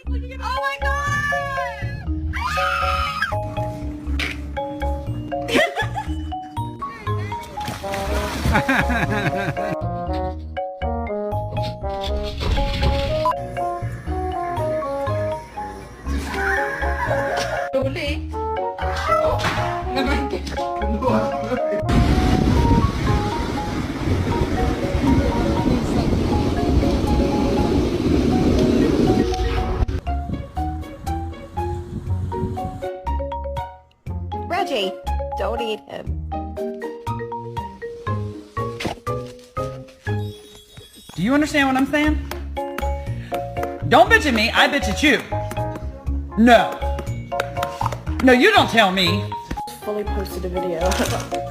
Oh my Uli. Reggie, don't eat him. Do you understand what I'm saying? Don't bitch at me, I bitch at you. No. No, you don't tell me. Fully posted a video.